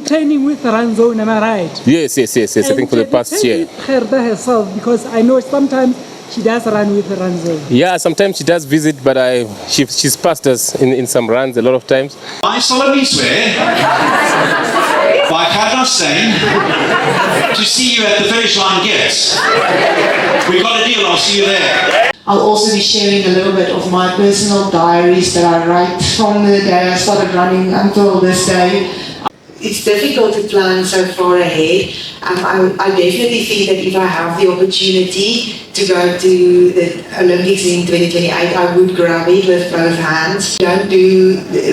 been training with Run Zone, am I right? Yes. I think for the past year. Gerda herself, because I know sometimes she does run with Run Zone. Yeah, sometimes she does visit, but she's passed us in some runs a lot of times. I solemnly swear by Gerda Steyn to see you at the finish line, yes. We've got a deal, I'll see you there. I'll also be sharing a little bit of my personal diaries that I write from the day I started running until this day. It's difficult to plan so far ahead. I definitely think that if I have the opportunity to go to the Olympics in 2028, I would grab it with both hands. You don't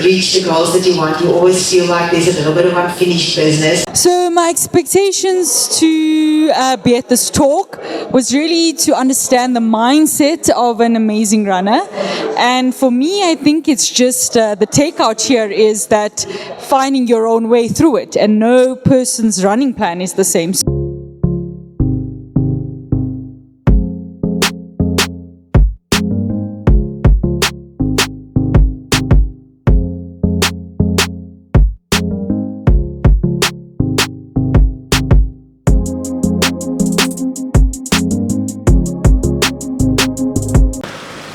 reach the goals that you want. You always feel like there's a little bit of unfinished business. So my expectations to be at this talk was really to understand the mindset of an amazing runner. And for me, I think it's just the takeout here is that finding your own way through it, and no person's running plan is the same.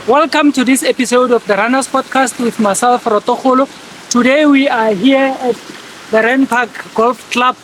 Welcome to this episode of the Runners Podcast with myself, Rotokholo. Today we are here at the Ren Park Golf Club.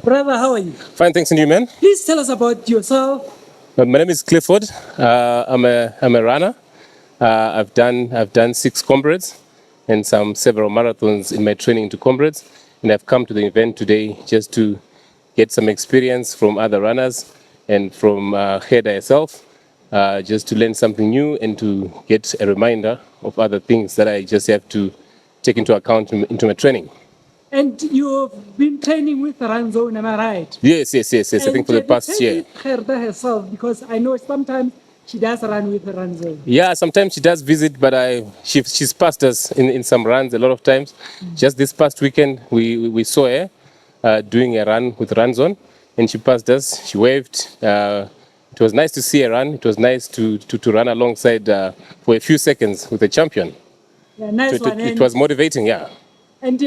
Brother, how are you? Fine, thanks, and you, man? Please tell us about yourself. My name is Clifford. I'm a runner. I've done 6 Comrades and several marathons in my training to Comrades, and I've come to the event today just to get some experience from other runners and from Gerda herself, just to learn something new and to get a reminder of other things that I just have to take into account into my training. And you've been training with Run Zone, am I right? Yes. I think for the past year. Gerda herself, because I know sometimes she does run with Run Zone. Yeah, sometimes she does visit, but she's passed us in some runs a lot of times. Just this past weekend, we saw her doing a run with Run Zone, and she passed us. She waved. It was nice to see her run. It was nice to run alongside for a few seconds with the champion. Yeah, nice one. It was motivating, yeah. And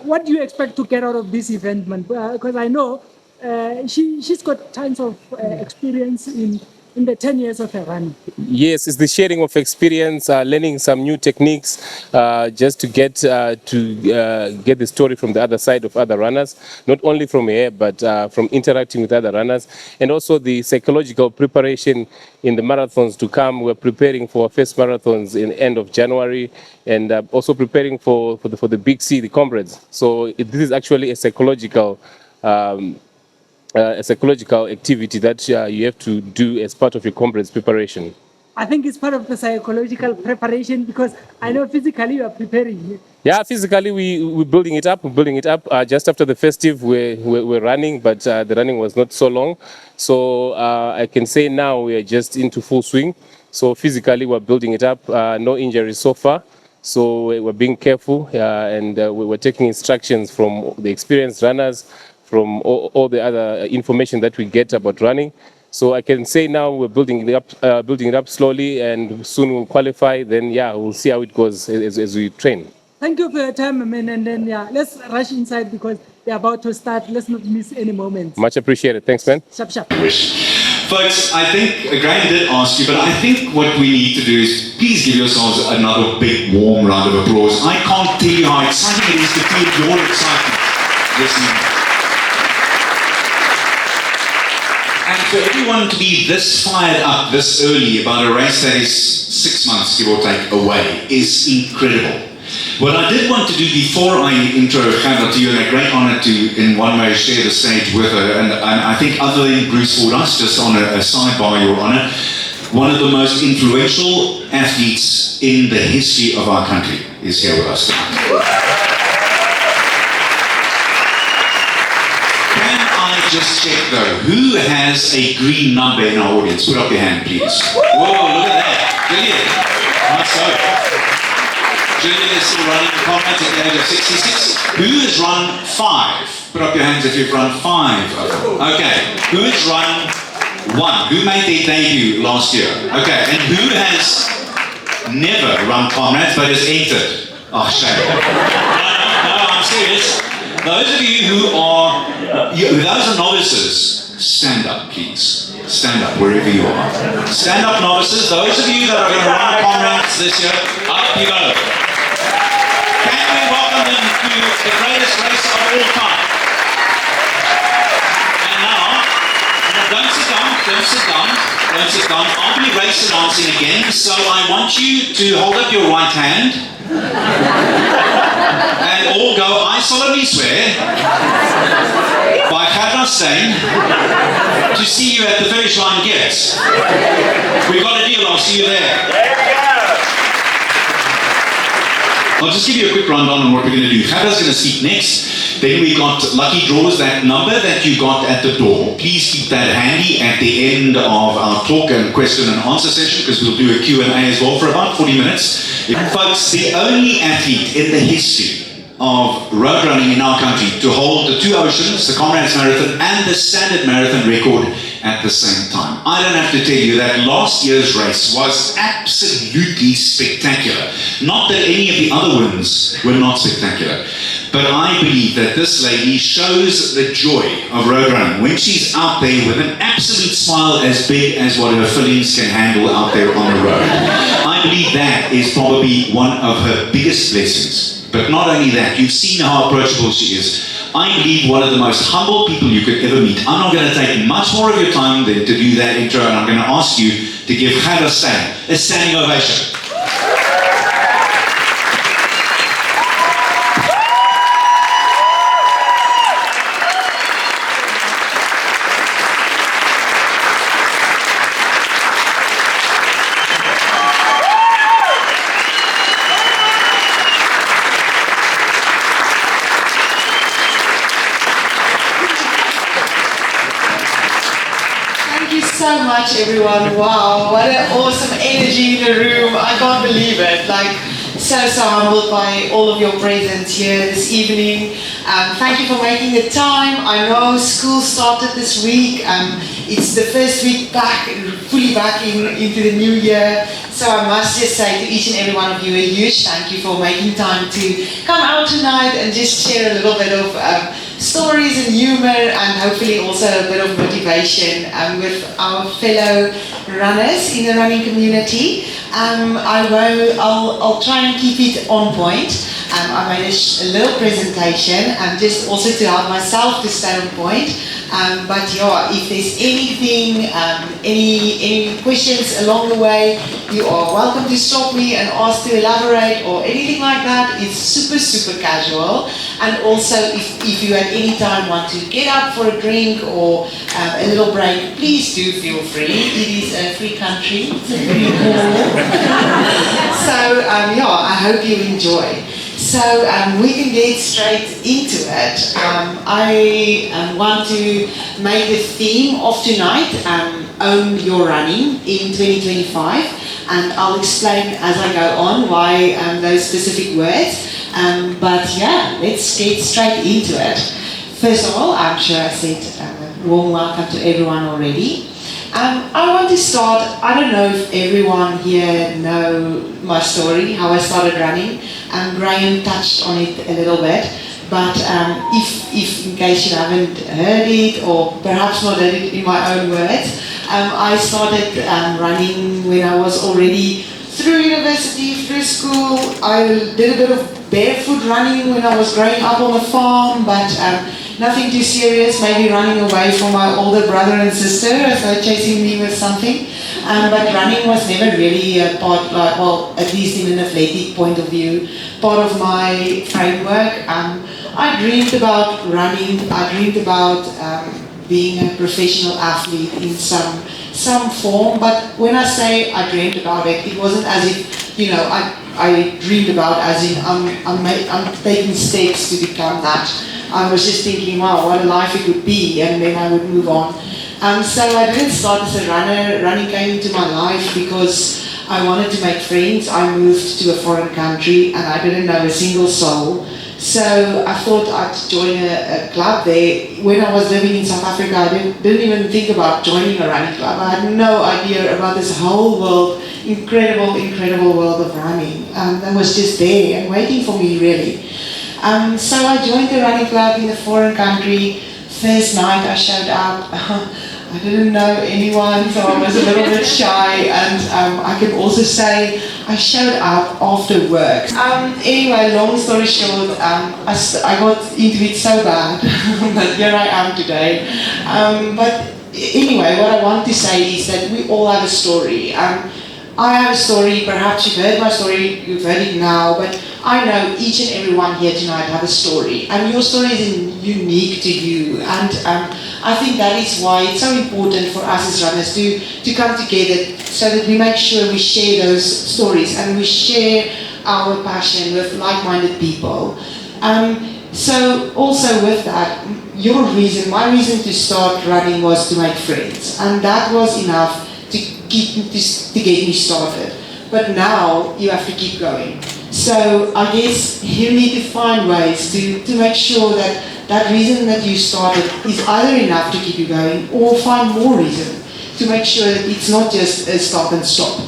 what do you expect to get out of this event, man? Because I know she's got tons of experience in the 10 years of her running. Yes, it's the sharing of experience, learning some new techniques, just to get the story from the other side of other runners, not only from here, but from interacting with other runners, and also the psychological preparation in the marathons to come. We're preparing for our first marathons in the end of January, and also preparing for the big C, the Comrades. So this is actually a psychological activity that you have to do as part of your Comrades preparation. I think it's part of the psychological preparation, because I know physically you are preparing. Yeah, physically we're building it up. Just after the festive, we're running, but the running was not so long. So I can say now we are just into full swing. So physically we're building it up. No injuries so far. So we're being careful, and we're taking instructions from the experienced runners, from all the other information that we get about running. So I can say now we're building it up slowly, and soon we'll qualify. Then we'll see how it goes as we train. Thank you for your time, man. And then, yeah, let's rush inside because we're about to start. Let's not miss any moments. Much appreciated. Thanks, man. Sharp, sharp. Folks, I think Graham did ask you, but I think what we need to do is please give yourselves another big warm round of applause. I can't tell you how exciting it is to feel your excitement this evening. And for everyone to be this fired up this early about a race that is 6 months, give or take, away is incredible. What I did want to do before I intro Gerda to you, and a great honor to, in one way, share the stage with her, and I think other than Bruce Fordyce, just on a sidebar, Your Honor, one of the most influential athletes in the history of our country is here with us tonight. Can I just check though, who has a green number in our audience? Put up your hand, please. Whoa, look at that. Brilliant. Nice so. Julian is still running the Comrades at the age of 66. Who has run 5? Put up your hands if you've run 5. Okay. Who has run 1? Who made their debut last year? Okay. And who has never run Comrades but has entered? Oh, shame. No, I'm serious. Those of you who are, those are novices, stand up, please. Stand up wherever you are. Stand up, novices. Those of you that are going to run Comrades this year, up you go. Can we welcome them to the greatest race of all time? And now, don't sit down, don't sit down, don't sit down. I'll be race announcing again, so I want you to hold up your right hand and all go, I solemnly swear, by Gerda Steyn, to see you at the finish line, Gets. We've got a deal, I'll see you there. I'll just give you a quick rundown on what we're going to do. Gerda's going to speak next. Then we got lucky draws, that number that you got at the door. Please keep that handy at the end of our talk and question and answer session, because we'll do a Q&A as well for about 40 minutes. Folks, the only athlete in the history of road running in our country to hold the 2 Oceans, the Comrades Marathon and the Standard Marathon record at the same time. I don't have to tell you that last year's race was absolutely spectacular. Not that any of the other wins were not spectacular, but I believe that this lady shows the joy of road running when she's out there with an absolute smile as big as what her fillings can handle out there on the road. I believe that is probably one of her biggest blessings. But not only that, you've seen how approachable she is. I believe one of the most humble people you could ever meet. I'm not going to take much more of your time than to do that intro, and I'm going to ask you to give Gerda Steyn a standing ovation. So much, everyone. Wow, what an awesome energy in the room. I can't believe it. Like, so humbled by all of your presence here this evening. Thank you for making the time. I know school started this week. It's the first week back, fully back into the new year. So I must just say to each and every one of you a huge thank you for making time to come out tonight and just share a little bit of stories and humor, and hopefully also a bit of motivation with our fellow runners in the running community. I'll try and keep it on point. I made a little presentation just also to help myself to stay on point. But yeah, if there's anything, any questions along the way, you are welcome to stop me and ask to elaborate or anything like that. It's super casual. And also, if you at any time want to get up for a drink or a little break, please do feel free. It is a free country. It's a free hall. So yeah, I hope you enjoy. So we can get straight into it. I want to make the theme of tonight, Own Your Running in 2025, and I'll explain as I go on why those specific words. But yeah, let's get straight into it. First of all, I'm sure I said a warm welcome to everyone already. I want to start, I don't know if everyone here know my story, how I started running. Graham touched on it a little bit, but if in case you haven't heard it, or perhaps not heard it in my own words, I started running when I was already through university, through school. I did a bit of barefoot running when I was growing up on a farm, but nothing too serious, maybe running away from my older brother and sister as they were chasing me with something. But running was never really a part, like, well, at least in an athletic point of view, part of my framework. I dreamed about running, I dreamed about being a professional athlete in some form, but when I say I dreamed about it, it wasn't as if, you know, I dreamed about as in I'm taking steps to become that. I was just thinking, wow, what a life it would be, and then I would move on. So I didn't start as a runner. Running came into my life because I wanted to make friends. I moved to a foreign country and I didn't know a single soul. So I thought I'd join a club there. When I was living in South Africa, I didn't even think about joining a running club. I had no idea about this whole world, incredible world of running. That was just there and waiting for me, really. So I joined the running club in a foreign country. First night I showed up. I didn't know anyone, so I was a little bit shy, and I can also say I showed up after work. Anyway, long story short, I got into it so bad that here I am today. But anyway, what I want to say is that we all have a story. I have a story, perhaps you've heard my story, you've heard it now, but I know each and every one here tonight have a story, and your story is unique to you, and I think that is why it's so important for us as runners to come together so that we make sure we share those stories and we share our passion with like-minded people. So also with that, my reason to start running was to make friends, and that was enough to get me started. But now you have to keep going. So I guess you need to find ways to make sure that reason that you started is either enough to keep you going, or find more reason to make sure that it's not just a start and stop.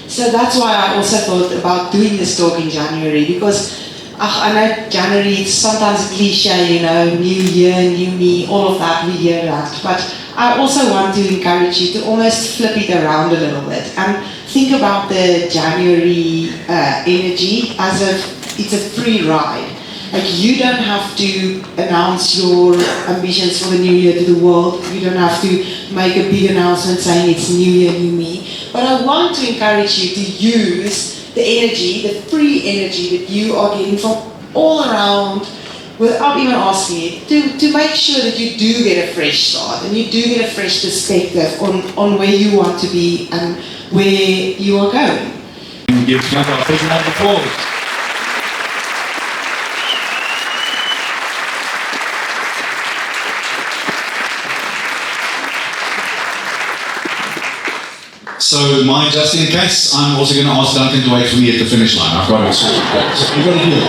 So that's why I also thought about doing this talk in January, because I know January is sometimes a cliche, you know, new year, new me, all of that, we hear that. But I also want to encourage you to almost flip it around a little bit and think about the January energy as if it's a free ride. Like, you don't have to announce your ambitions for the new year to the world. You don't have to make a big announcement saying it's new year, new me. But I want to encourage you to use the energy, the free energy that you are getting from all around, without even asking it, to make sure that you do get a fresh start and you do get a fresh perspective on where you want to be and where you are going. Give Gerda a big round of applause. So, just in case, I'm also going to ask Duncan to wait for me at the finish line. I've got it sorted. So you've got to do it.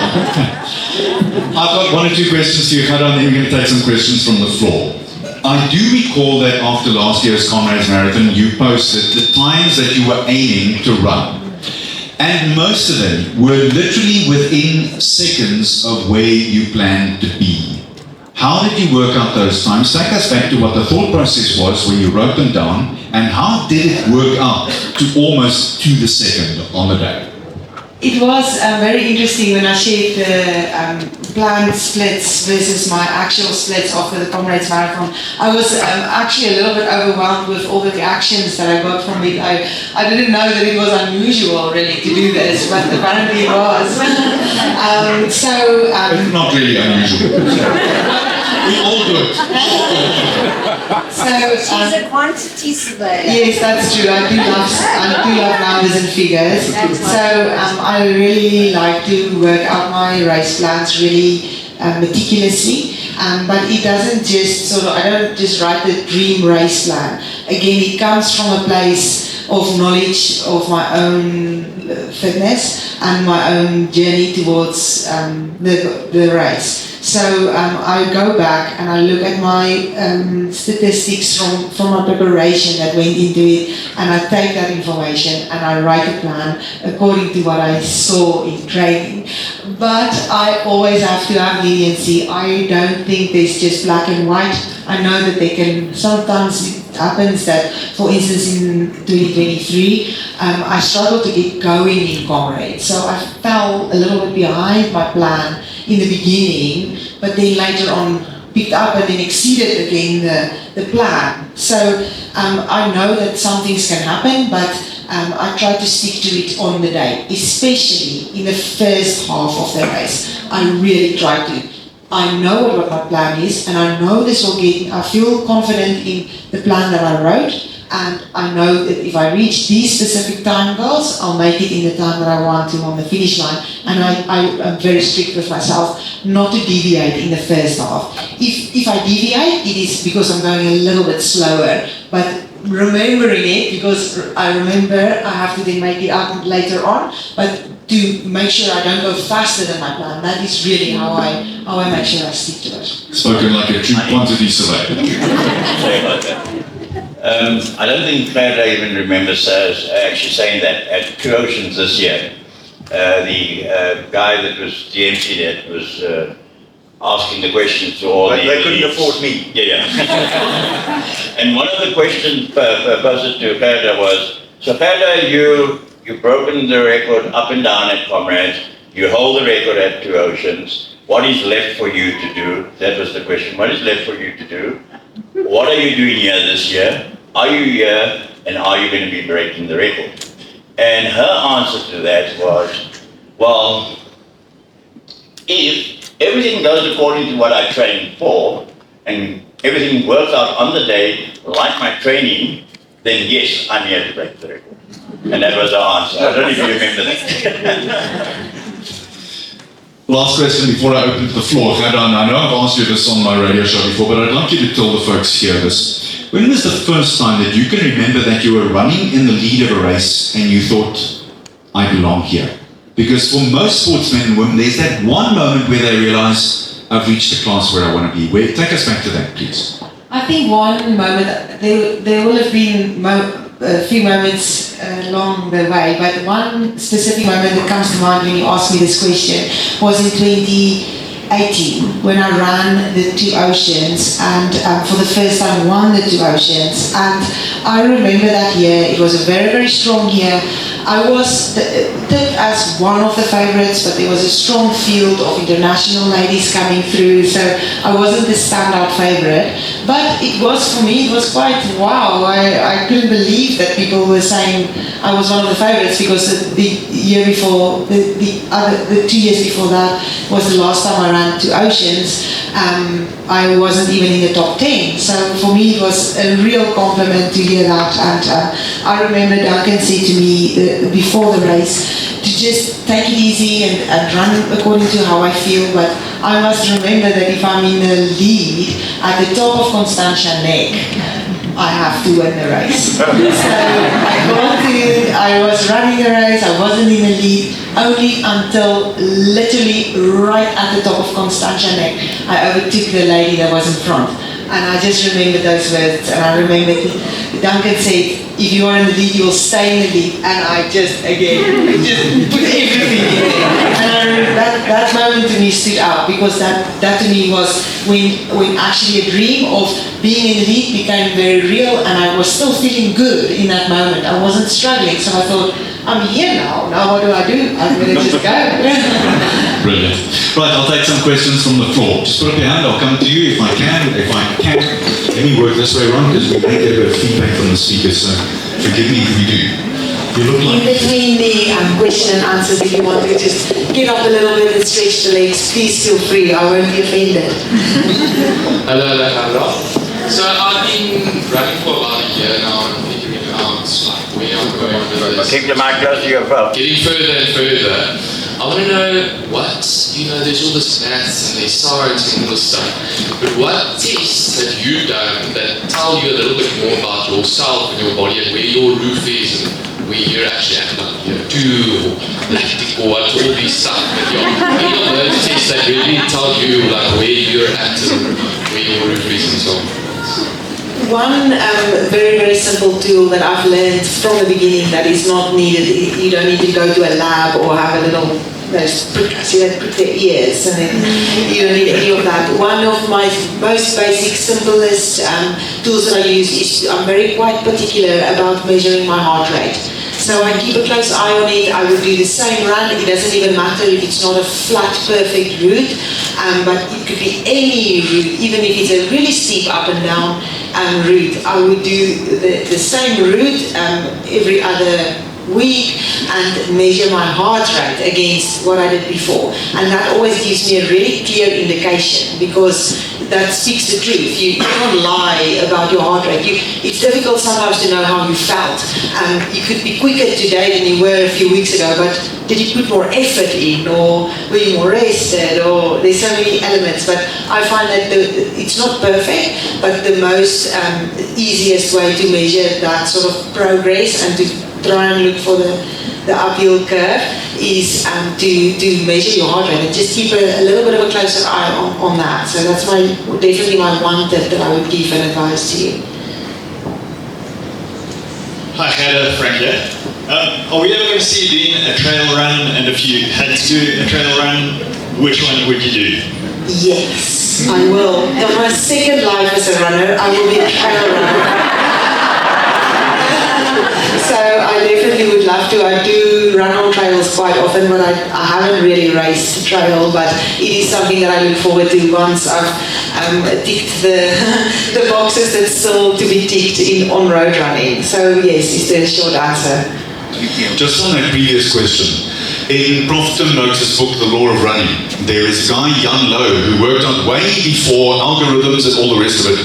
I've got one or two questions to you, Gerda, and then we're going to take some questions from the floor. I do recall that after last year's Comrades Marathon, you posted the times that you were aiming to run. And most of them were literally within seconds of where you planned to be. How did you work out those times? Take us back to what the thought process was when you wrote them down, and how did it work out to almost to the second on the day? It was very interesting when I shared the planned splits versus my actual splits after the Comrades Marathon. I was actually a little bit overwhelmed with all the reactions that I got from it. I didn't know that it was unusual really to do this, but apparently it was. It's not really unusual. We all do it. She's a quantity surveyor. Yes, that's true. I do love numbers and figures. So I really like to work out my race plans really meticulously. But it doesn't just I don't just write the dream race plan. Again, it comes from a place of knowledge of my own fitness and my own journey towards the race. So I go back and I look at my statistics from my preparation that went into it, and I take that information and I write a plan according to what I saw in training. But I always have to have leniency. I don't think there's just black and white. I know that they can sometimes. It happens that, for instance, in 2023, I struggled to get going in Comrades. So I fell a little bit behind my plan in the beginning, but then later on picked up and then exceeded again the plan. So I know that some things can happen, but I try to stick to it on the day, especially in the first half of the race. I really try to. I know what my plan is, and I know this will get, I feel confident in the plan that I wrote, and I know that if I reach these specific time goals, I'll make it in the time that I want to on the finish line. And I am very strict with myself not to deviate in the first half. If I deviate, it is because I'm going a little bit slower, but remembering it, because I remember I have to then make it up later on, but to make sure I don't go faster than my plan. That is really how I make sure I stick to it. Spoken like a true quantity surveyor. Sorry about that. I don't think Gerda even remembers actually saying that at Two Oceans this year. The guy that was the MC that was asking the questions to all they couldn't afford me. Yeah. And one of the questions posed to Gerda was, so Gerda, you've broken the record up and down at Comrades. You hold the record at Two Oceans. What is left for you to do? That was the question. What is left for you to do? What are you doing here this year? Are you here, and are you going to be breaking the record? And her answer to that was, well, if everything goes according to what I trained for, and everything works out on the day like my training, then yes, I'm here to break the record. And that was our answer. I don't know if you remember that. Last question before I open to the floor. Gerda, I know I've asked you this on my radio show before, but I'd like you to tell the folks here this. When was the first time that you can remember that you were running in the lead of a race and you thought, I belong here? Because for most sportsmen and women, there's that one moment where they realize, I've reached the class where I want to be. Take us back to that, please. I think one moment, there will have been a few moments along the way, but one specific moment that comes to mind when you ask me this question was in 2018 when I ran the Two Oceans and for the first time won the Two Oceans. And I remember that year, it was a very, very strong year. I was picked as one of the favorites, but there was a strong field of international ladies coming through, so I wasn't the standout favorite. But it was, for me, it was quite wow. I couldn't believe that people were saying I was one of the favorites, because the year before, the 2 years before that was the last time I ran Two Oceans. I wasn't even in the top 10. So for me, it was a real compliment to hear that. And I remember Duncan said to me before the race to just take it easy and run according to how I feel. But I must remember that if I'm in the lead at the top of Constantia Neck, I have to win the race. So I was running the race, I wasn't in the lead, only until literally right at the top of Constantia Neck, I overtook the lady that was in front. And I just remember those words, and I remember Duncan said, if you are in the lead, you will stay in the lead. And I just put everything in there. And that moment to me stood out, because that to me was when actually a dream of being in the lead became very real, and I was still feeling good in that moment. I wasn't struggling, so I thought, I'm here now. Now what do? I'm going to just go. Brilliant. Right, I'll take some questions from the floor. Just put up your hand, I'll come to you if I can. Let me work this way around, because we may get a bit of feedback from the speakers, so forgive me if we do. You look like... In between the question and answers, if you want to just get up a little bit and stretch the legs, please feel free. I won't be offended. Hello. So I've been running for about a year now, and figuring out like where I'm going with this. Keep the mic close to your phone. Getting further and further. I want to know what, there's all this maths and there's science and all this stuff, but what tests have you done that tell you a little bit more about yourself and your body and where your roof is and where you're actually at, like year 2 or lactic or what, all these stuff. But any of those tests that really tell you like where you're at and where your roof is and so on. One very, very simple tool that I've learned from the beginning that is not needed, you don't need to go to a lab or have a little, those pricks that prick their ears, and then you don't need any of that. One of my most basic, simplest tools that I use is I'm very quite particular about measuring my heart rate. So I keep a close eye on it. I would do the same run. It doesn't even matter if it's not a flat, perfect route, but it could be any route, even if it's a really steep up and down route. I would do the same route every other week and measure my heart rate against what I did before. And that always gives me a really clear indication, because that speaks the truth. You can't lie about your heart rate. It's difficult sometimes to know how you felt. You could be quicker today than you were a few weeks ago, but did you put more effort in, or were you more rested, or there's so many elements. But I find that it's not perfect, but the most easiest way to measure that sort of progress and to try and look for the uphill curve is to measure your heart rate and just keep a little bit of a closer eye on that. So that's definitely my one tip that I would give and advise to you. Hi, Gerda, Frank here. Are we ever going to see you doing a trail run? And if you had to do a trail run, which one would you do? Yes, I will. In my second life as a runner, I will be a trail runner. So I definitely would love to. I do run on trails quite often, but I haven't really raced a trail, but it is something that I look forward to once I've ticked the boxes that's still to be ticked in on-road running. So yes, is the short answer. Just on that previous question, in Prof. Tim Noakes' book, The Law of Running, there is a guy, Jan Low, who worked on way before algorithms and all the rest of it,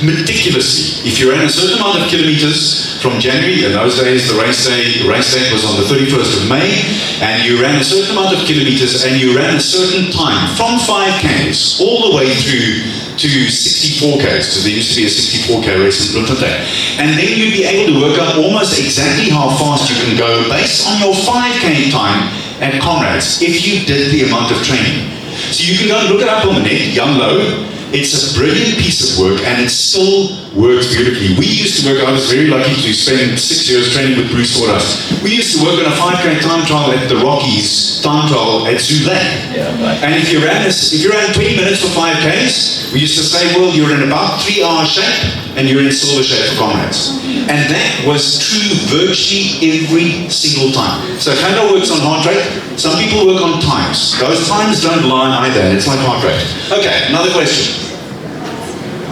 meticulously. If you ran a certain amount of kilometers from January, in those days the race date was on the 31st of May, and you ran a certain amount of kilometers and you ran a certain time from 5Ks all the way through to 64Ks, because there used to be a 64K race in Bloemfontein. And then you'd be able to work out almost exactly how fast you can go based on your 5K time at Comrades, if you did the amount of training. So you can go and look it up on the net, Young Low. It's a brilliant piece of work, and it still works beautifully. We used to work, I was very lucky to spend 6 years training with Bruce Fordyce. We used to work on a 5K time trial at the Rockies time trial at Zoo Lake. Yeah, right. And if you ran 20 minutes for 5Ks, we used to say, well, you're in about 3-hour shape, and you're in silver shape for Comrades. And that was true virtually every single time. So Gerda works on heart rate. Some people work on times. Those times don't lie either, and it's like heart rate. Okay, another question.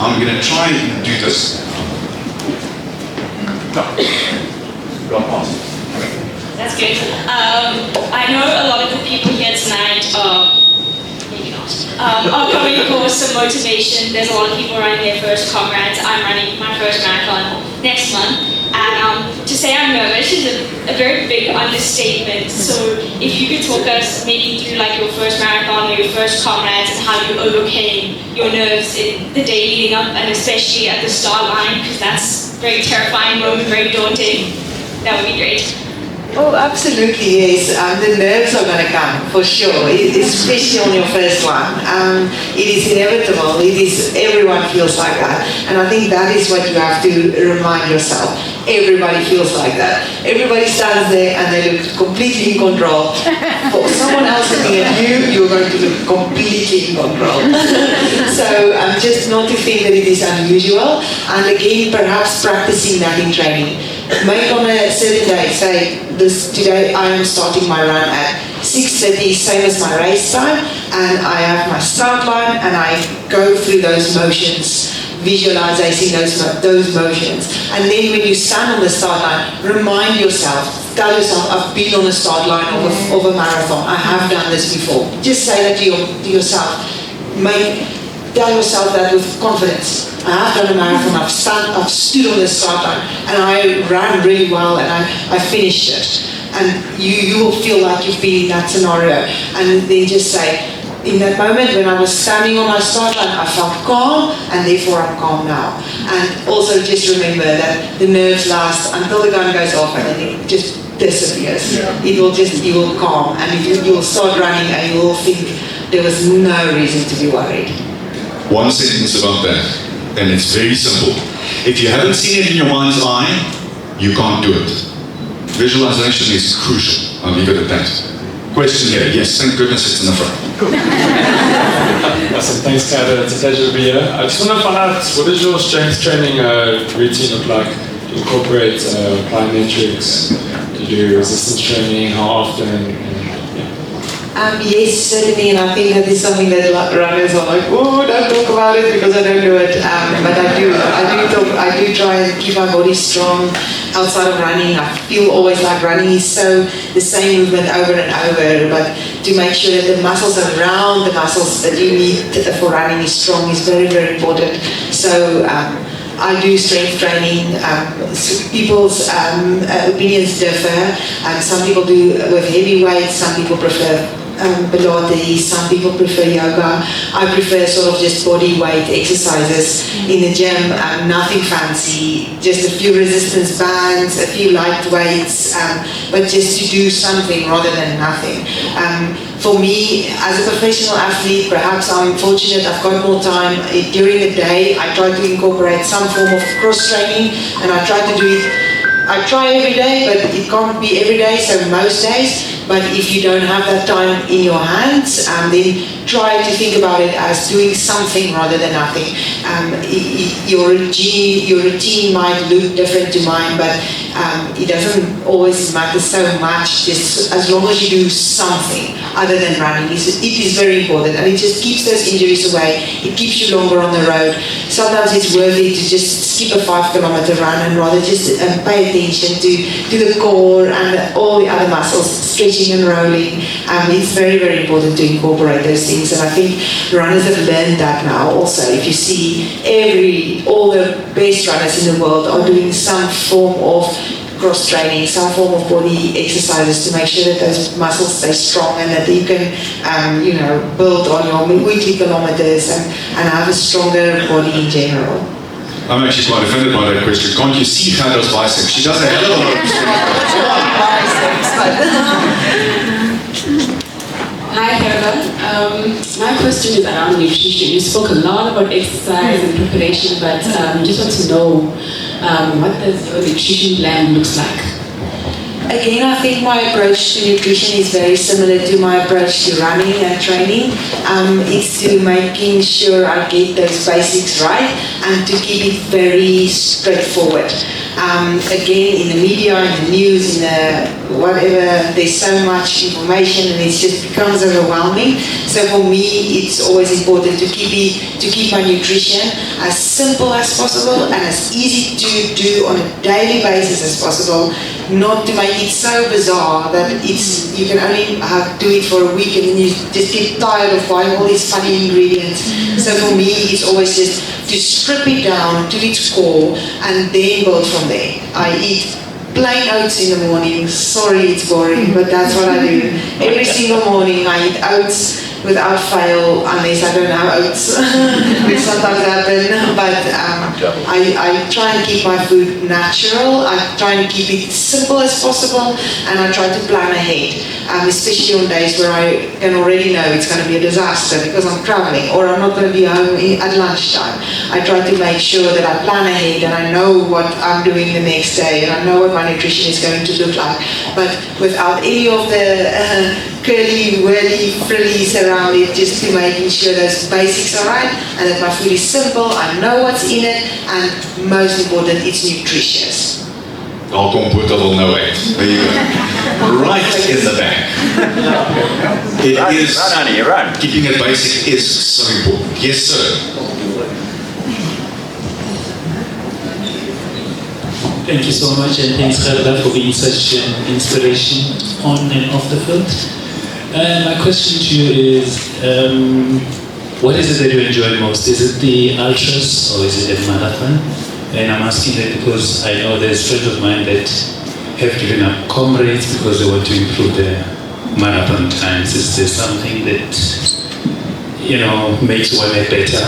I'm going to try and do this. No. Go past. That's good. I know a lot of the people here tonight are coming for some motivation. There's a lot of people running their first Comrades. I'm running my first marathon next month. And to say I'm nervous is a very big understatement. So if you could talk us maybe through like your first marathon or your first Comrades and how you overcame your nerves in the day leading up, and especially at the start line, because that's a very terrifying moment, very daunting. That would be great. Oh, absolutely, yes. The nerves are going to come, for sure, especially on your first one. It is inevitable. Everyone feels like that. And I think that is what you have to remind yourself. Everybody feels like that. Everybody stands there and they look completely in control. For someone else looking at you, you're going to look completely in control. So just not to think that it is unusual. And again, perhaps practicing that in training. Make on a certain day, say, today I am starting my run at 6:30, same as my race time, and I have my start line and I go through those motions, visualizing those motions. And then when you stand on the start line, remind yourself, tell yourself, I've been on the start line of a marathon, I have done this before. Just say that to yourself. Tell yourself that with confidence. I have done a marathon, I've stood on the start line, and I ran really well, and I finished it. and you will feel like you've been in that scenario. And then just say, in that moment when I was standing on my start line, I felt calm, and therefore I'm calm now. And also just remember that the nerves last until the gun goes off, and then it just disappears. It will just, you will calm, and you will start running, and you will think there was no reason to be worried. One sentence about that, and it's very simple. If you haven't seen it in your mind's eye, you can't do it. Visualization is crucial. I'll leave it at that. Question here. Yes, thank goodness it's in the front. Awesome, thanks, Gerda. It's a pleasure to be here. I just want to find out, what does your strength training routine look like? Do you incorporate plyometrics? Do you do resistance training? How often? Yes, certainly, and I think that is something that runners are like, oh, don't talk about it because I don't do it. But I do try and keep my body strong outside of running. I feel always like running is so the same movement over and over, but to make sure that the muscles around the muscles that you need for running is strong is very, very important. So I do strength training. People's opinions differ. Some people do with heavy weights, some people prefer Pilates, some people prefer yoga. I prefer sort of just body weight exercises in the gym, nothing fancy, just a few resistance bands, a few light weights, but just to do something rather than nothing. For me, as a professional athlete, perhaps I'm fortunate I've got more time. During the day, I try to incorporate some form of cross-training, and I try to do it. I try every day, but it can't be every day, so most days. But if you don't have that time in your hands, then try to think about it as doing something rather than nothing. Your routine might look different to mine, but it doesn't always matter so much, just as long as you do something other than running. It is very important, and it just keeps those injuries away. It keeps you longer on the road. Sometimes it's worth it to just skip a 5-kilometer run and rather just pay attention to the core and all the other muscles, stretching and rolling. It's very, very important to incorporate those things, and I think runners have learned that now also. If you see all the best runners in the world are doing some form of cross-training, some form of body exercises to make sure that those muscles stay strong and that you can, build on your weekly kilometers and have a stronger body in general. I'm actually quite offended by that question. Can't you see Gerda's biceps? She does a hell of a lot of Hi Gerda, my question is around nutrition. You spoke a lot about exercise and preparation, but just want to know what does your nutrition plan looks like? Again, I think my approach to nutrition is very similar to my approach to running and training. It's to making sure I get those basics right and to keep it very straightforward. Again, in the media, in the news, in the whatever, there's so much information and it just becomes overwhelming. So for me, it's always important to keep my nutrition as simple as possible and as easy to do on a daily basis as possible. Not to make it so bizarre that you can only do it for a week and then you just get tired of buying all these funny ingredients. So for me, it's always just to strip it down to its core and then build from there. I eat plain oats in the morning. Sorry, it's boring, but that's what I do. Every single morning I eat oats without fail, unless I don't have oats, which sometimes happen. But I try and keep my food natural. I try and keep it simple as possible, and I try to plan ahead, especially on days where I can already know it's going to be a disaster because I'm traveling or I'm not going to be home at lunchtime. I try to make sure that I plan ahead and I know what I'm doing the next day and I know what my nutrition is going to look like, but without any of the curly, whirly, frillies around it, just to making sure those basics are right and that my food is simple, I know what's in it, and most important, it's nutritious. I'll come put a little no way. There you go. Right in the back. It is, run, honey, run. Keeping it basic is so important. Yes, sir. Thank you so much, and thanks Gerda for being such an inspiration on and off the field. My question to you is, what is it that you enjoy most? Is it the ultras or is it a marathon? And I'm asking that because I know there's friends of mine that have given up Comrades because they want to improve their marathon times. Is there something that, makes one a better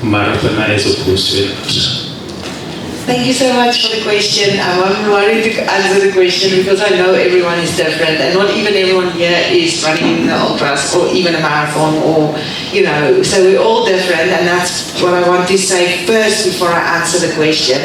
marathoner as opposed to a Thank you so much for the question. I'm worried to answer the question because I know everyone is different and not even everyone here is running the ultras or even a marathon so we're all different, and that's what I want to say first before I answer the question.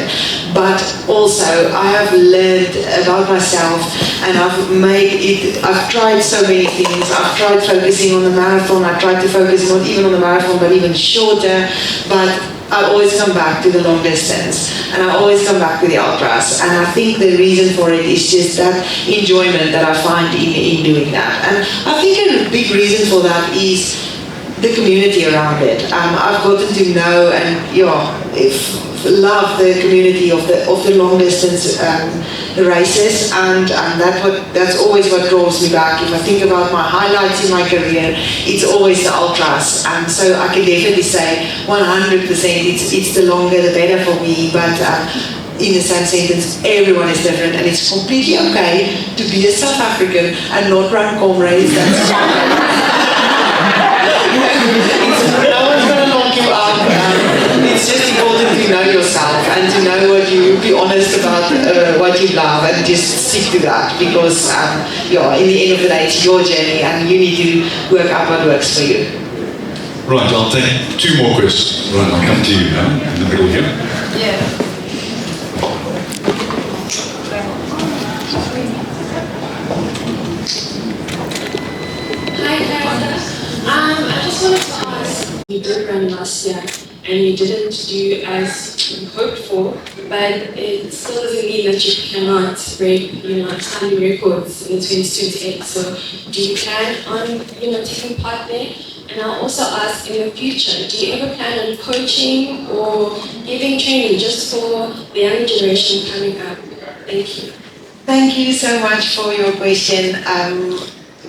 But also I have learned about myself and I've tried so many things. I've tried focusing on the marathon, I've tried to focus not even on the marathon but even shorter, but I always come back to the long distance and I always come back to the ultras, and I think the reason for it is just that enjoyment that I find in doing that. And I think a big reason for that is the community around it. I've gotten to know and love the community of the long distance races, and that's always what draws me back. If I think about my highlights in my career, it's always the ultras, and so I can definitely say 100% it's the longer the better for me. But in the same sentence, everyone is different, and it's completely okay to be a South African and not run Comrades. No one's going to knock you up. It's just important to know yourself and to know be honest about what you love and just stick to that, because in the end of the day it's your journey and you need to work out what works for you. Right, I'll take 2 more questions. Right, I'll come to you now, in the middle here. Yeah. Hi, Gerda. I just wanted to ask, you did run last year and you didn't do as you hoped for, but it still doesn't mean that you cannot break, time records in 2028. So do you plan on, taking part there? And I'll also ask, in the future, do you ever plan on coaching or giving training just for the young generation coming up? Thank you. Thank you so much for your question.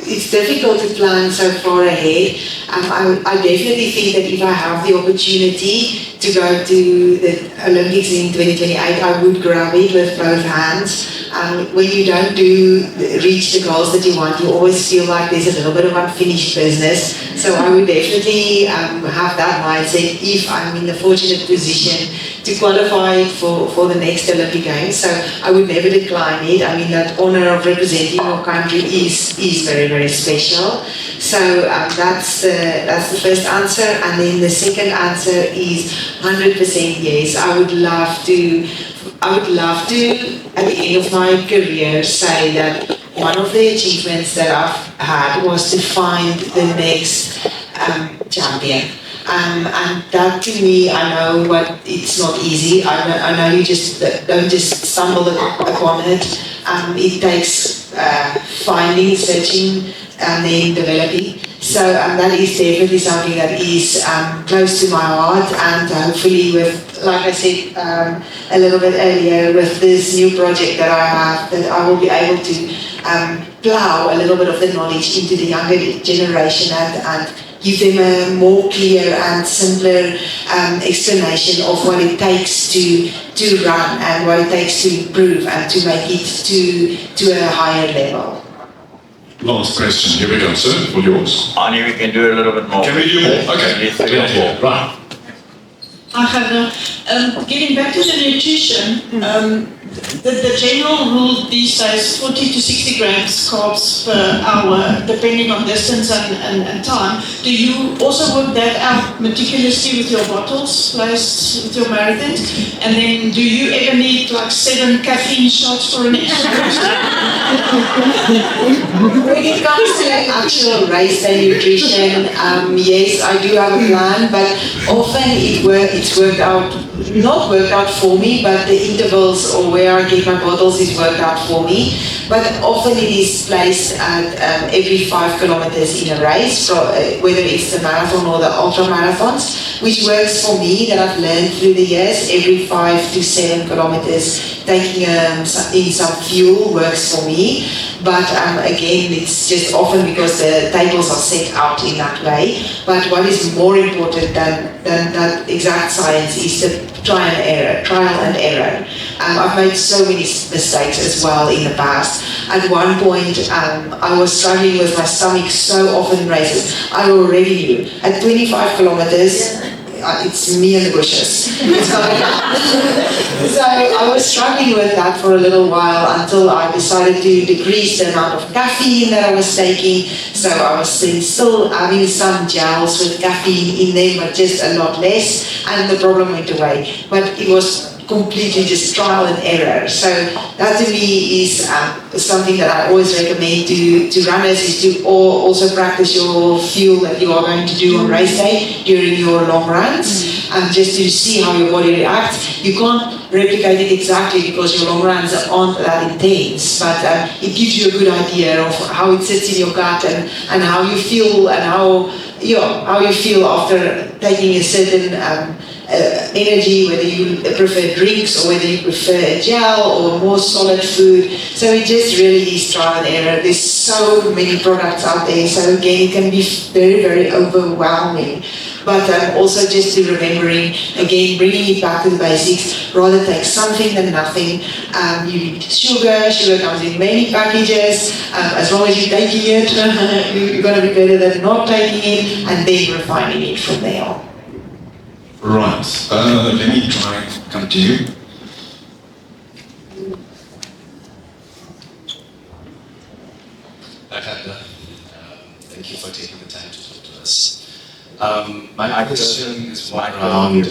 It's difficult to plan so far ahead. I definitely think that if I have the opportunity to go to the Olympics in 2028, I would grab it with both hands. When you don't reach the goals that you want, you always feel like there's a little bit of unfinished business. So I would definitely have that mindset if I'm in the fortunate position to qualify for the next Olympic Games. So I would never decline it. I mean, that honor of representing your country is very, very special. So that's the first answer. And then the second answer is 100% yes. I would love to, at the end of my career, say that one of the achievements that I've had was to find the next champion. And that, to me, I know it's not easy. I know you don't just stumble upon it. It takes finding, searching, and then developing. So that is definitely something that is close to my heart, and hopefully with, like I said a little bit earlier, with this new project that I have, that I will be able to plow a little bit of the knowledge into the younger generation and give them a more clear and simpler explanation of what it takes to run and what it takes to improve and to make it to a higher level. Last question. Here we go, sir. All yours. Ani, we can do a little bit more. Can we do more? Okay. Yes, we can. Right. Getting back to the nutrition, the general rule these days, 40 to 60 grams carbs per hour, depending on distance and time. Do you also work that out meticulously with your bottles placed with your marathons? And then do you ever need like 7 caffeine shots for an extra boost? When it comes to actual race day nutrition, yes, I do have a plan, but often it's worked out, not worked out for me, but the intervals or where I get my bottles is worked out for me. But often it is placed at every 5 kilometers in a race, whether it's the marathon or the ultra marathons, which works for me, that I've learned through the years. Every 5 to 7 kilometers, taking in some fuel works for me. But again, it's just often because the tables are set out in that way. But what is more important than that exact science is the trial and error. I've made so many mistakes as well in the past. At one point, I was struggling with my stomach so often in races. I already knew at 25 kilometers, it's me and the bushes. So I was struggling with that for a little while until I decided to decrease the amount of caffeine that I was taking. So I was still having some gels with caffeine in them, but just a lot less, and the problem went away. But it was completely just trial and error. So that to me is something that I always recommend to runners, is to also practice your fuel that you are going to do on race day during your long runs, just to see how your body reacts. You can't replicate it exactly because your long runs aren't that intense, but it gives you a good idea of how it sits in your gut and how you feel, and how you feel after taking a certain energy, whether you prefer drinks or whether you prefer a gel or more solid food. So it just really is trial and error. There's so many products out there, so again it can be very, very overwhelming. But also just to remembering, again, bringing it back to the basics, rather take something than nothing. You need sugar comes in many packages. As long as you're taking it, you're going to be better than not taking it, and then refining it from there on. Right, let me try and come to you. Hi, Gerda. Thank you for taking the time to talk to us. My question is more around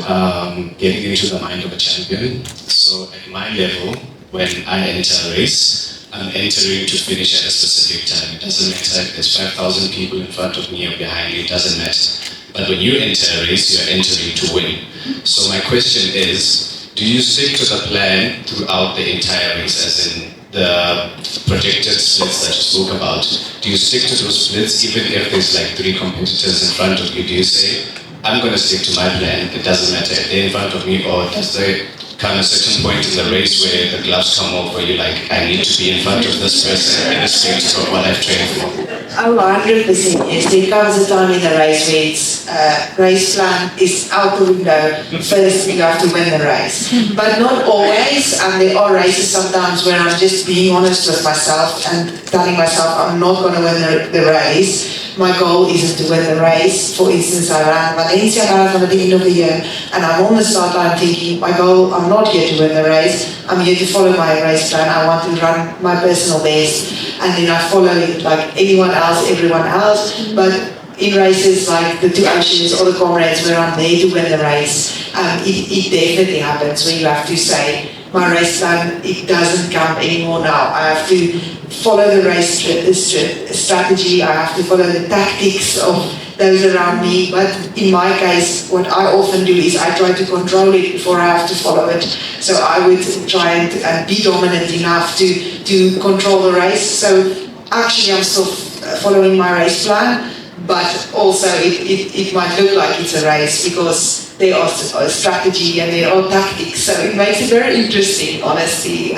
getting into the mind of a champion. So at my level, when I enter a race, I'm entering to finish at a specific time. It doesn't matter if there's 5,000 people in front of me or behind me, it doesn't matter. But when you enter a race, you're entering to win. So my question is, do you stick to the plan throughout the entire race, as in the projected splits that you spoke about? Do you stick to those splits even if there's like 3 competitors in front of you? Do you say, I'm going to stick to my plan, it doesn't matter if they're in front of me, or does there come a certain point in the race where the gloves come off, where you're like, I need to be in front of this person irrespective of what I've trained for? Oh, 100% yes. There comes a time in the race where it's, race plan is out the window. First, you have to win the race. But not always, and there are races sometimes where I'm just being honest with myself and telling myself I'm not going to win the race. My goal isn't to win the race. For instance, I ran Valencia Marathon at the end of the year, and I'm on the start line thinking, my goal, I'm not here to win the race, I'm here to follow my race plan. I want to run my personal best, and then I follow it like anyone else, everyone else. But in races like the 2 Oceans or the Comrades, where I'm there to win the race, it definitely happens where you have to say, my race plan, it doesn't count anymore now. I have to follow the race strategy, I have to follow the tactics of those around me. But in my case, what I often do is I try to control it before I have to follow it. So I would try and be dominant enough to control the race. So actually I'm still following my race plan, but also it might look like it's a race because there are strategy and there are tactics, so it makes it very interesting, honestly.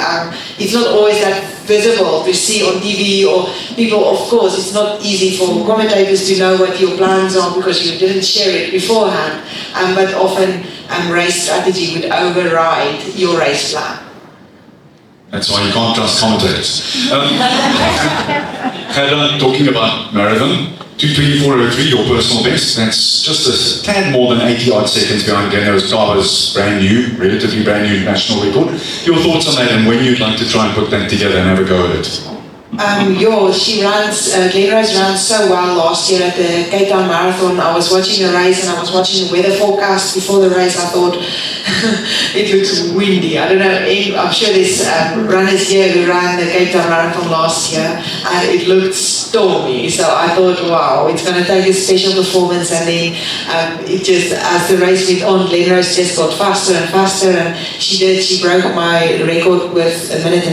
It's not always that visible to see on TV or people, of course, it's not easy for commentators to know what your plans are because you didn't share it beforehand, but often race strategy would override your race plan. That's why you can't trust commentators. Talking about marathon, 2:24.03, your personal best. That's just a tad more than 80 odd seconds behind Glenrose Carver's relatively brand new national record. Your thoughts on that, and when you'd like to try and put that together and have a go at it? Glenrose ran so well last year at the Cape Town Marathon. I was watching the race and I was watching the weather forecast before the race. I thought, it looks windy. I don't know, I'm sure there's runners here who ran the Cape Town Marathon last year and it looked stormy. So I thought, wow, it's going to take a special performance. And then as the race went on, Glenrose just got faster and faster, and she broke my record with 1.5 minutes.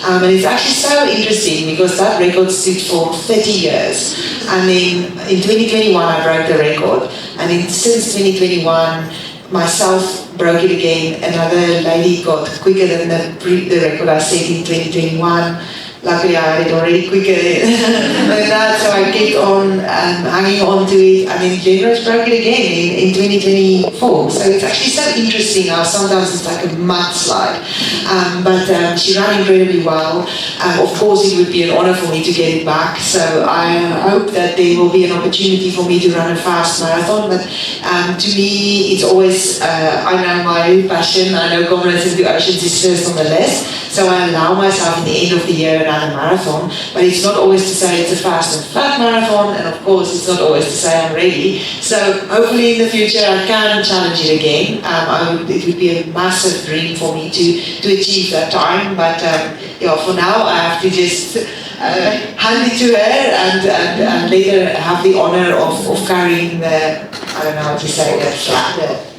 And it's actually so interesting because that record stood for 30 years. And then in 2021 I broke the record. And then since 2021, myself broke it again. Another lady got quicker than the record I set in 2021. Luckily I had it already quicker than that, so I kept on hanging on to it, and then Gerda's broke it again in 2024. So it's actually so interesting how sometimes it's like a mudslide. But she ran incredibly well. Of course, it would be an honor for me to get it back. So I hope that there will be an opportunity for me to run a fast marathon. But to me, it's always, I know my passion. I know Comrades into Oceans is first on the list. So I allow myself at the end of the year another marathon. But it's not always to say it's a fast and flat marathon. And of course, it's not always to say I'm ready. So hopefully in the future, I can challenge it again. It would be a massive dream for me to achieve that time. But yeah, for now, I have to just hand it to her and let her have the honor of carrying the, I don't know how to say that, flat.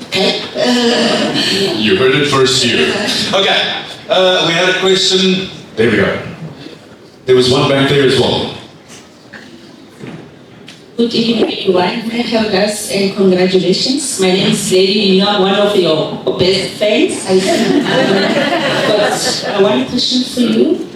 Okay. You heard it first here. Okay, we had a question. There we go. There was one back there as well. Good evening, everyone. Congrats and congratulations. My name is Lady. You are one of your best friends. But one question for you.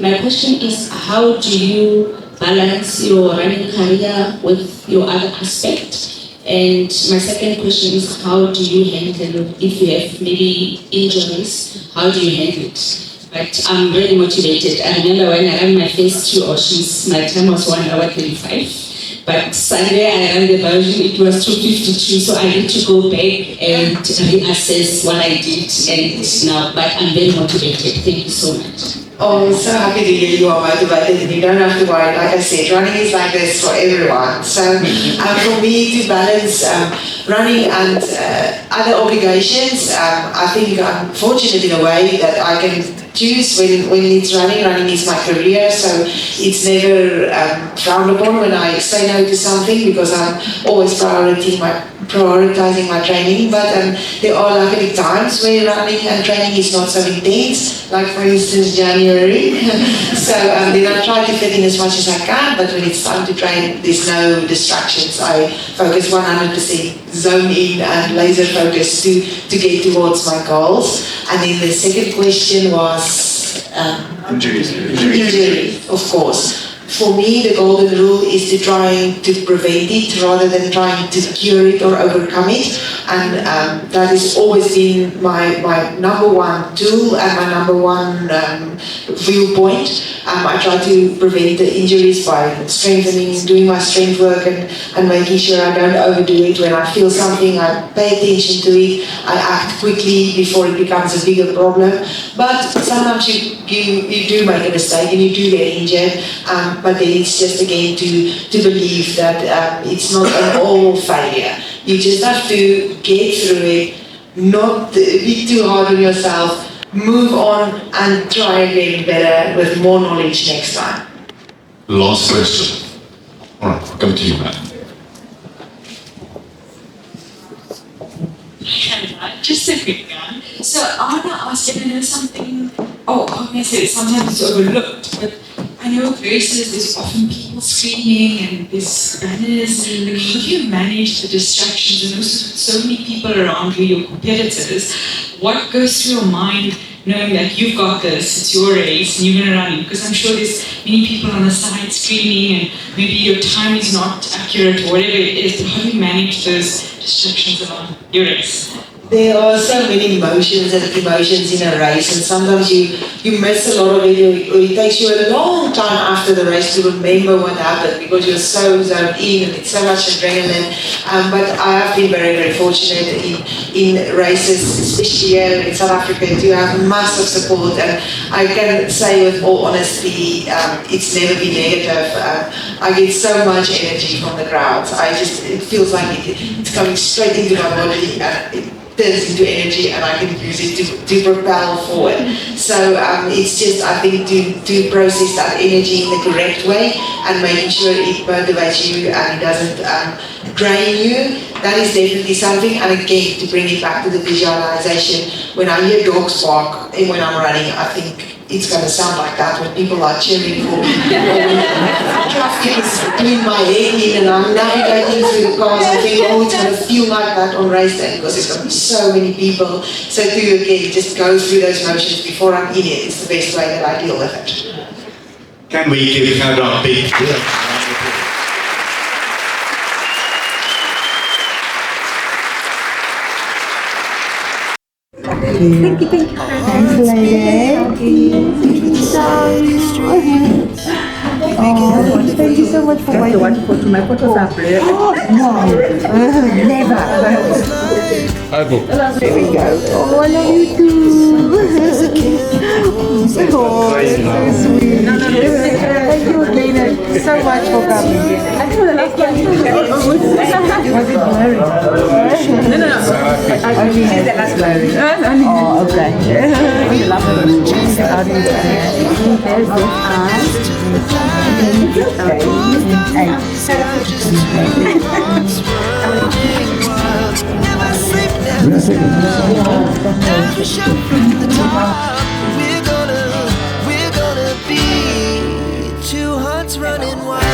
My question is, how do you balance your running career with your other aspect? And my second question is, how do you handle, if you have maybe injuries, how do you handle it? But I'm very motivated. I remember when I ran my first 2 oceans, my time was 1 hour 35. But Sunday I ran the version, it was 2:52, so I need to go back and reassess what I did and now, but I'm very motivated. Thank you so much. Oh, I'm so happy to hear you are motivated and you don't have to worry. Like I said, running is like this for everyone. So for me to balance running and other obligations, I think I'm fortunate in a way that I can choose when it's running. Running is my career, so it's never frowned upon when I say no to something because I'm always prioritizing my training. But there are luckily times where running and training is not so intense, like for instance January. So then I try to fit in as much as I can, but when it's time to train, there's no distractions. I focus 100%, zone in and laser focus to get towards my goals. And then the second question was injury, of course. For me, the golden rule is to try to prevent it rather than trying to cure it or overcome it. And that has always been my number one tool and my number one viewpoint. I try to prevent the injuries by strengthening, doing my strength work and making sure I don't overdo it. When I feel something, I pay attention to it. I act quickly before it becomes a bigger problem. But sometimes you do make a mistake and you do get injured. But then it's just again to believe that it's not an all failure. You just have to get through it, not be too hard on yourself, move on and try again better with more knowledge next time. Last question. All right, I'll come to you, Matt. Just a quick one. So I want to ask you, I know something, obviously sometimes it's overlooked, but I know at races there's often people screaming and there's runners. Like, how do you manage the distractions and also so many people around you, your competitors? What goes through your mind knowing that you've got this, it's your race and you're going to run it? Because I'm sure there's many people on the side screaming and maybe your time is not accurate or whatever it is, but how do you manage those distractions around your race? There are so many emotions and emotions in a race, and sometimes you miss a lot of it, or it takes you a long time after the race to remember what happened because you're so zoned in and it's so much adrenaline. But I have been very, very fortunate in races, especially here in South Africa, to have massive support, and I can say with all honesty, it's never been negative. I get so much energy from the crowds. It feels like it's coming straight into my body and it turns into energy and I can use it to propel forward. So it's just, I think, to process that energy in the correct way and making sure it motivates you and it doesn't drain you. That is definitely something. And again, to bring it back to the visualization, when I hear dogs bark and when I'm running, I think it's going to sound like that when people are cheering for me. Traffic is between my head in and I'm navigating through the cars. I think, it's going to feel like that on race day because there's going to be so many people. So to again, just go through those motions before I'm in it. It's the best way that I deal with it. Can we give Gerda a big Thank you. Thanks, lady. Oh, thank you so much for waiting. One photo. My photos are blurred. No, never. Hi, Bo. There we go. Oh, I love you too. Oh, that's so sweet. Thank you again so much for coming. I think the last one was it blurry? No. I mean, this is the last blurry. Oh, okay. The last one. How do you say? There's this eye. We're gonna be two hearts running wild.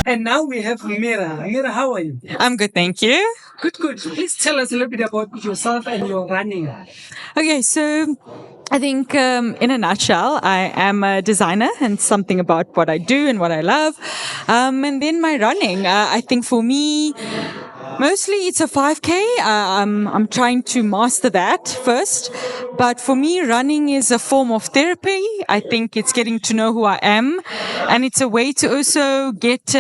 And now we have Mira. Mira, how are you? I'm good, thank you. Good. Please tell us a little bit about yourself and your running. Okay, so I think in a nutshell, I am a designer and something about what I do and what I love. And then my running, I think for me, mostly it's a 5K. I'm trying to master that first. But for me, running is a form of therapy. I think it's getting to know who I am. And it's a way to also get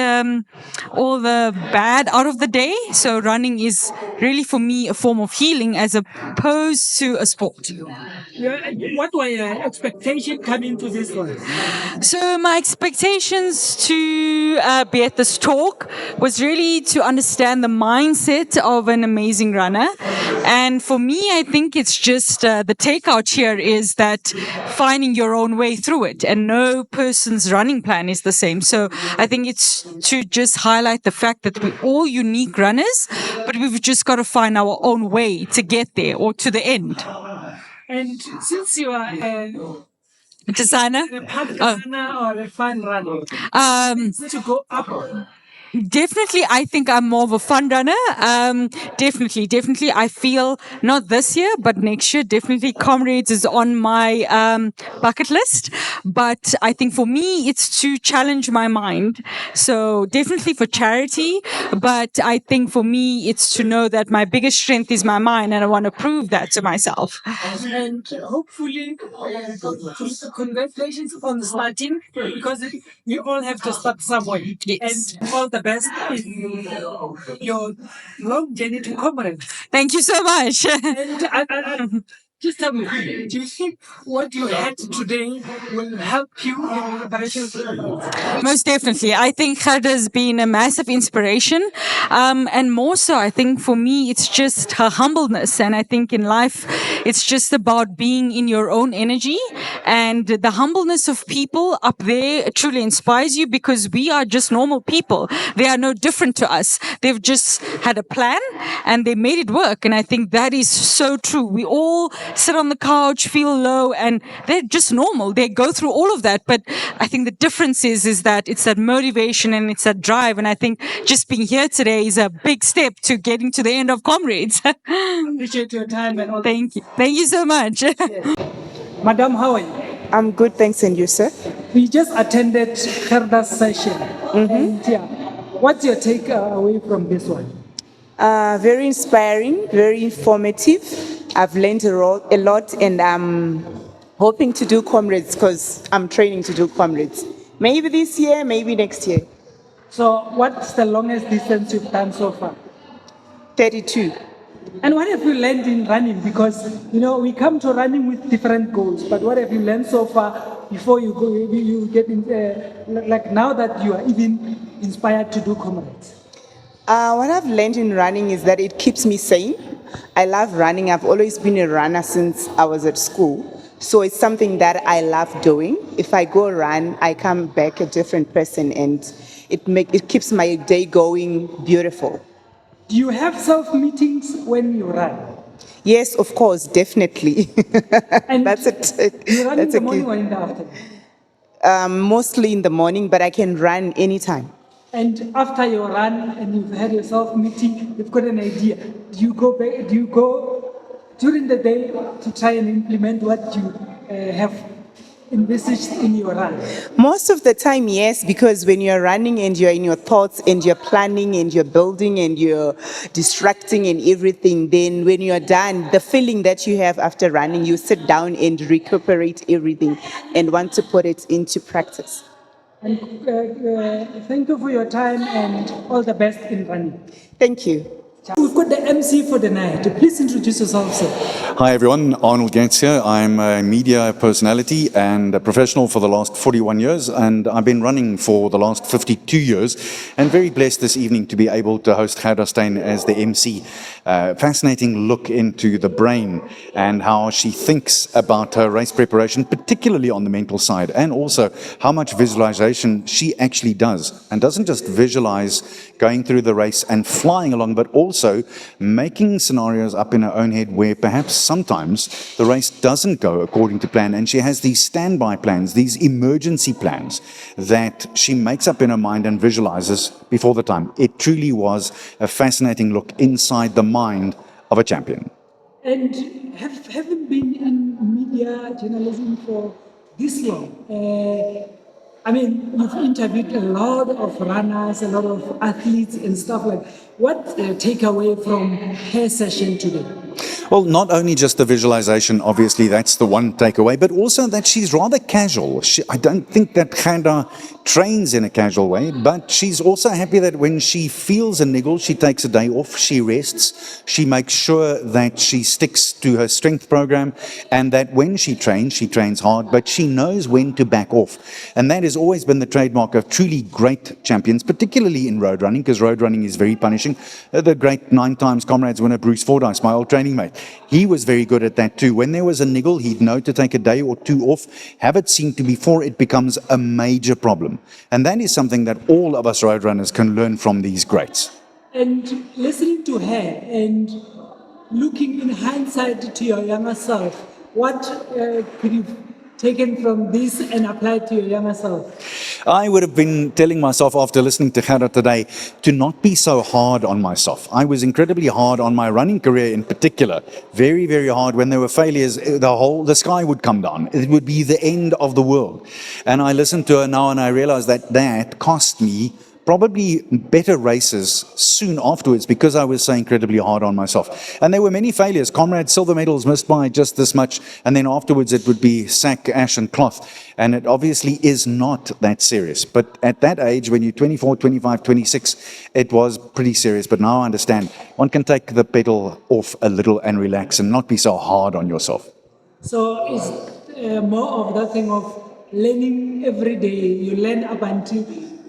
all the bad out of the day. So running is really for me a form of healing as opposed to a sport. What were your expectations coming to this one? So my expectations to be at this talk was really to understand the mindset of an amazing runner. And for me, I think it's just the takeout here is that finding your own way through it, and no person's running plan is the same. So I think it's to just highlight the fact that we're all unique runners, but we've just got to find our own way to get there or to the end. And since you are a designer, a pub runner or a fun runner, to go up. Definitely, I think I'm more of a fun runner. Definitely. I feel not this year, but next year, definitely Comrades is on my bucket list. But I think for me, it's to challenge my mind. So definitely for charity. But I think for me, it's to know that my biggest strength is my mind, and I want to prove that to myself. And hopefully, congratulations on starting, because we all have to start somewhere. Yes. And all the best in your long journey to Comrades. Thank you so much. And just tell me, do you think what you had today will help you in your preparation for Comrades? Most definitely. I think Gerda has been a massive inspiration. And more so, I think for me, it's just her humbleness. And I think in life, it's just about being in your own energy. And the humbleness of people up there truly inspires you, because we are just normal people. They are no different to us. They've just had a plan and they made it work. And I think that is so true. We all sit on the couch, feel low, and they're just normal. They go through all of that. But I think the difference is that it's that motivation and it's that drive. And I think just being here today is a big step to getting to the end of Comrades. Appreciate your time and all. Thank you. Thank you so much. Yes. Madam, how are you? I'm good, thanks, and you, sir? We just attended Gerda's session. And yeah, what's your take away from this one? Very inspiring, very informative. I've learned a lot, and I'm hoping to do Comrades because I'm training to do Comrades. Maybe this year, maybe next year. So what's the longest distance you've done so far? 32. And what have you learned in running? Because, we come to running with different goals, but what have you learned so far before you go, you get in, like now that you are even inspired to do Comrades? What I've learned in running is that it keeps me sane. I love running. I've always been a runner since I was at school. So it's something that I love doing. If I go run, I come back a different person, and it keeps my day going beautiful. Do you have self-meetings when you run? Yes, of course, definitely. And that's it. You run in the morning or in the afternoon? Mostly in the morning, but I can run anytime. And after you run and you've had your self-meeting, you've got an idea. Do you go during the day to try and implement what you have envisaged in your run? Most of the time, yes, because when you're running and you're in your thoughts and you're planning and you're building and you're distracting and everything, then when you're done, the feeling that you have after running, you sit down and recuperate everything and want to put it into practice. And thank you for your time and all the best in running. Thank you. We've got the MC for the night. Please introduce yourself, sir. Hi everyone, Arnold Gates here. I'm a media personality and a professional for the last 41 years, and I've been running for the last 52 years, and very blessed this evening to be able to host Gerda Steyn as the MC. Fascinating look into the brain and how she thinks about her race preparation, particularly on the mental side, and also how much visualization she actually does, and doesn't just visualize going through the race and flying along, but also making scenarios up in her own head where perhaps sometimes the race doesn't go according to plan, and she has these standby plans, these emergency plans that she makes up in her mind and visualizes before the time. It truly was a fascinating look inside the mind of a champion. And having been in media journalism for this long, I mean, you've interviewed a lot of runners, a lot of athletes and stuff like that. What takeaway from her session today? Well, not only just the visualization, obviously, that's the one takeaway, but also that she's rather casual. I don't think that Gerda trains in a casual way, but she's also happy that when she feels a niggle, she takes a day off, she rests, she makes sure that she sticks to her strength program, and that when she trains hard, but she knows when to back off. And that has always been the trademark of truly great champions, particularly in road running, because road running is very punishing. The great 9 times Comrades winner, Bruce Fordyce, my old training mate, he was very good at that too. When there was a niggle, he'd know to take a day or 2 off, have it seen to before it becomes a major problem. And that is something that all of us road runners can learn from these greats. And listening to her and looking in hindsight to your younger self, what could you taken from this and applied to your younger self? I would have been telling myself after listening to Gerda today to not be so hard on myself. I was incredibly hard on my running career in particular. Very, very hard. When there were failures, the sky would come down. It would be the end of the world. And I listened to her now and I realized that cost me probably better races soon afterwards because I was so incredibly hard on myself. And there were many failures. Comrades, silver medals missed by just this much. And then afterwards it would be sack, ash and cloth. And it obviously is not that serious. But at that age, when you're 24, 25, 26, it was pretty serious. But now I understand one can take the pedal off a little and relax and not be so hard on yourself. So it's more of that thing of learning every day. You learn up until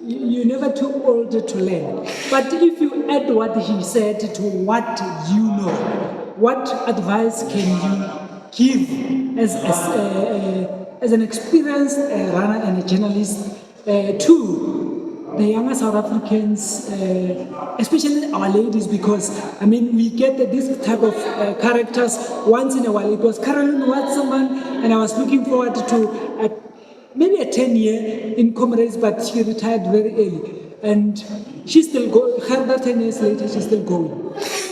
you're never too old to learn. But if you add what he said to what you know, what advice can you give as an experienced runner and a journalist to the younger South Africans, especially our ladies, because I mean we get this type of characters once in a while. It was Caroline Watson, and I was looking forward to maybe a 10-year in Comrades, but she retired very early. And she's still going, 10 years later, she's still going.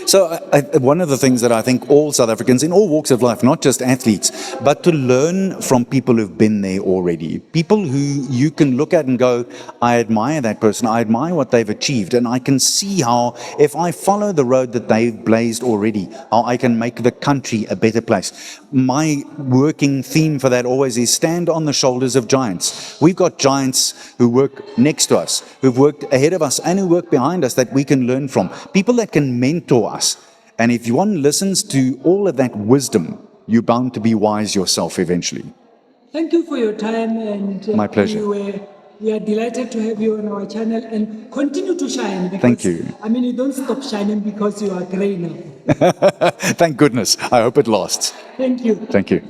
So one of the things that I think all South Africans in all walks of life, not just athletes, but to learn from people who've been there already. People who you can look at and go, I admire that person, I admire what they've achieved, and I can see how if I follow the road that they've blazed already, how I can make the country a better place. My working theme for that always is stand on the shoulders of giants. We've got giants who work next to us, who've worked ahead of us, and who work behind us that we can learn from. People that can mentor us. And if one listens to all of that wisdom, you're bound to be wise yourself eventually. Thank you for your time, and my pleasure. We are delighted to have you on our channel, and continue to shine. Because, thank you. I mean, you don't stop shining because you are grey now. Thank goodness. I hope it lasts. Thank you. Thank you.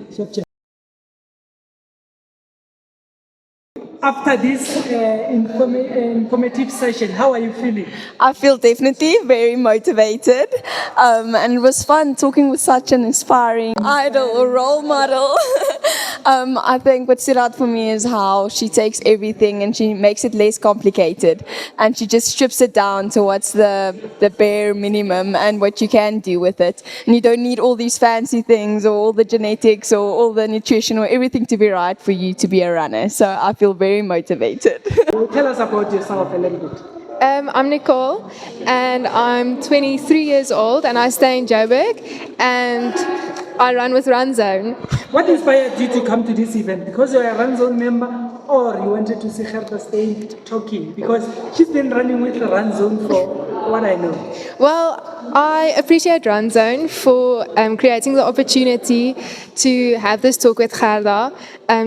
After this informative session, how are you feeling? I feel definitely very motivated, and it was fun talking with such an inspiring idol or role model. I think what stood out for me is how she takes everything and she makes it less complicated, and she just strips it down to what's the bare minimum and what you can do with it. And you don't need all these fancy things or all the genetics or all the nutrition or everything to be right for you to be a runner. So I feel very motivated. Tell us about yourself a little bit. I'm Nicole, and I'm 23 years old, and I stay in Joburg, and I run with Run Zone. What inspired you to come to this event? Because you're a Run Zone member, or you wanted to see Gerda Steyn talking? Because she's been running with the Run Zone for what I know. Well, I appreciate Run Zone for creating the opportunity to have this talk with Gerda.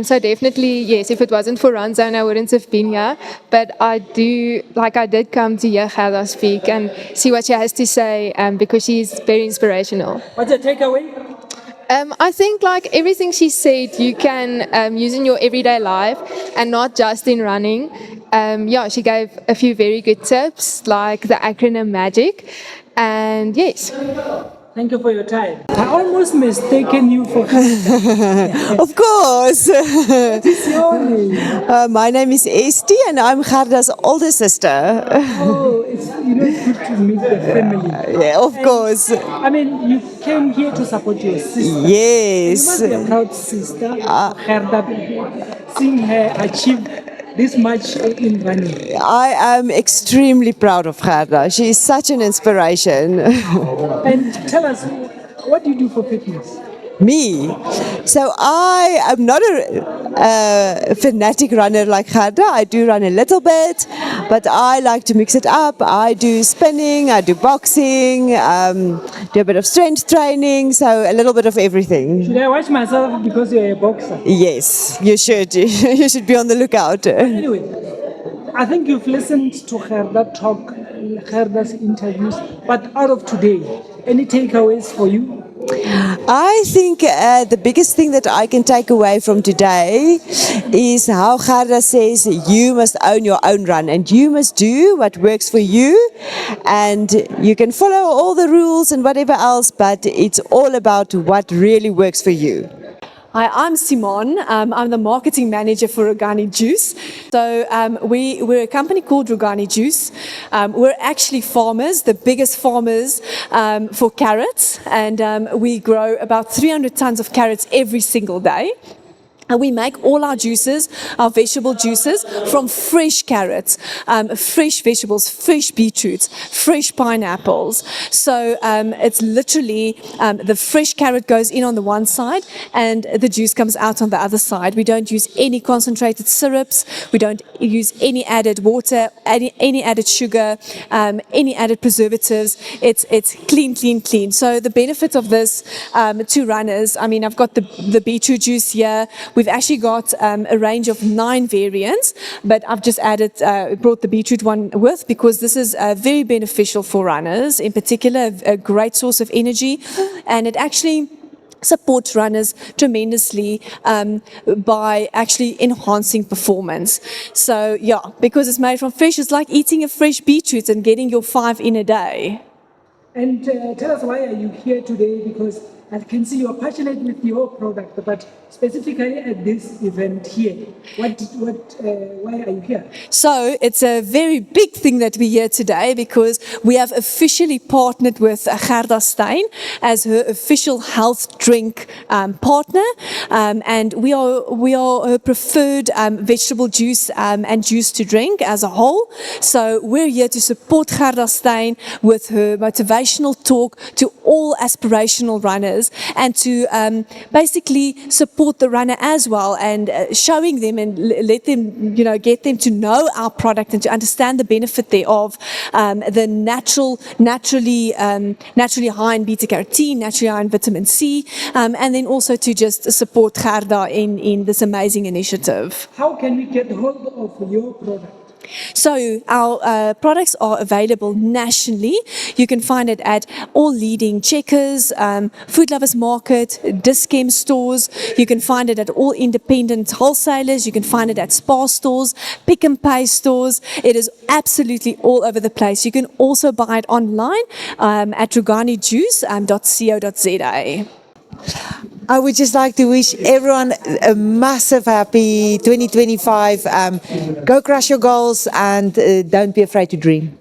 So definitely, yes, if it wasn't for Run Zone, I wouldn't have been here. But I did come to hear Gerda speak and see what she has to say because she's very inspirational. What's your takeaway? I think like everything she said, you can use in your everyday life and not just in running. She gave a few very good tips, like the acronym MAGIC. And yes. Thank you for your time. I almost mistaken you for Of course. What is your name? My name is Esty, and I'm Gerda's older sister. Oh, it's good to meet the family. Yeah, of course. I mean, you came here to support your sister. Yes. You must be a proud sister, Gerda, seeing her achieve this much in running. I am extremely proud of Gerda. She is such an inspiration. And tell us, what do you do for fitness? Me? So I am not a fanatic runner like Gerda. I do run a little bit, but I like to mix it up. I do spinning, I do boxing, do a bit of strength training, so a little bit of everything. Should I watch myself because you're a boxer? Yes, you should. You should be on the lookout. Anyway, I think you've listened to Gerda talk, Gerda's interviews, but out of today, any takeaways for you? I think the biggest thing that I can take away from today is how Gerda says you must own your own run and you must do what works for you, and you can follow all the rules and whatever else, but it's all about what really works for you. Hi, I'm Simone. I'm the marketing manager for Rogani Juice. So we're a company called Rogani Juice. We're actually farmers, the biggest farmers for carrots, and we grow about 300 tons of carrots every single day. And we make all our juices, our vegetable juices, from fresh carrots, fresh vegetables, fresh beetroots, fresh pineapples. So it's literally the fresh carrot goes in on the one side and the juice comes out on the other side. We don't use any concentrated syrups. We don't use any added water, any added sugar, any added preservatives. It's clean, clean, clean. So the benefit of this to runners, I mean, I've got the beetroot juice here. We've actually got a range of 9 variants, but I've just brought the beetroot one with because this is very beneficial for runners, in particular, a great source of energy, and it actually supports runners tremendously by actually enhancing performance. So yeah, because it's made from fresh, it's like eating a fresh beetroot and getting your 5 in a day. And tell us, why are you here today? Because I can see you are passionate with your product, but specifically at this event here, why are you here? So it's a very big thing that we're here today because we have officially partnered with Gerda Steyn as her official health drink partner, and we are her preferred vegetable juice and juice to drink as a whole. So we're here to support Gerda Steyn with her motivational talk to all aspirational runners, and to basically support the runner as well, and showing them and let them, get them to know our product and to understand the benefit thereof, the naturally high in beta carotene, naturally high in vitamin C, and then also to just support Gerda in this amazing initiative. How can we get hold of your product? So our products are available nationally. You can find it at all leading Checkers, Food Lovers Market, Dis-Chem stores. You can find it at all independent wholesalers. You can find it at Spar stores, Pick and Pay stores. It is absolutely all over the place. You can also buy it online at ruganijuice.co.za. I would just like to wish everyone a massive happy 2025. Go crush your goals and don't be afraid to dream.